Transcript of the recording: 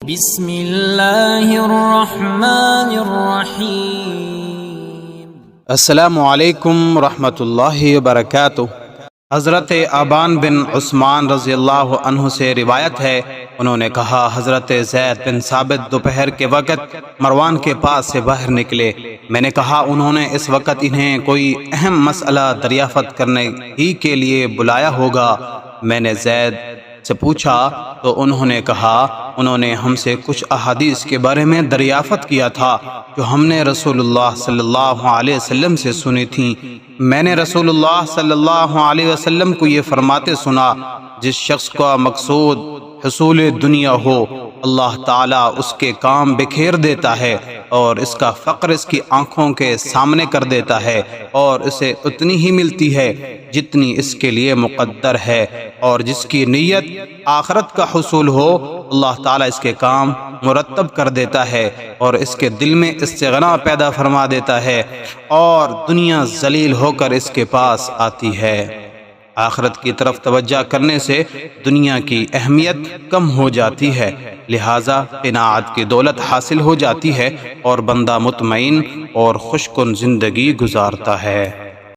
بسم اللہ الرحمن الرحیم۔ السلام علیکم ورحمۃ اللہ وبرکاتہ۔ حضرت ابان بن عثمان رضی اللہ عنہ سے روایت ہے، انہوں نے کہا حضرت زید بن ثابت دوپہر کے وقت مروان کے پاس سے باہر نکلے۔ میں نے کہا انہوں نے اس وقت انہیں کوئی اہم مسئلہ دریافت کرنے ہی کے لیے بلایا ہوگا۔ میں نے زید سے پوچھا تو انہوں نے کہا انہوں نے ہم سے کچھ احادیث کے بارے میں دریافت کیا تھا جو ہم نے رسول اللہ صلی اللہ علیہ وسلم سے سنی تھیں۔ میں نے رسول اللہ صلی اللہ علیہ وسلم کو یہ فرماتے سنا، جس شخص کا مقصود حصول دنیا ہو اللہ تعالیٰ اس کے کام بکھیر دیتا ہے اور اس کا فقر اس کی آنکھوں کے سامنے کر دیتا ہے اور اسے اتنی ہی ملتی ہے جتنی اس کے لیے مقدر ہے، اور جس کی نیت آخرت کا حصول ہو اللہ تعالیٰ اس کے کام مرتب کر دیتا ہے اور اس کے دل میں استغنا پیدا فرما دیتا ہے اور دنیا ذلیل ہو کر اس کے پاس آتی ہے۔ آخرت کی طرف توجہ کرنے سے دنیا کی اہمیت کم ہو جاتی ہے، لہٰذا قناعت کی دولت حاصل ہو جاتی ہے اور بندہ مطمئن اور خوشکن زندگی گزارتا ہے۔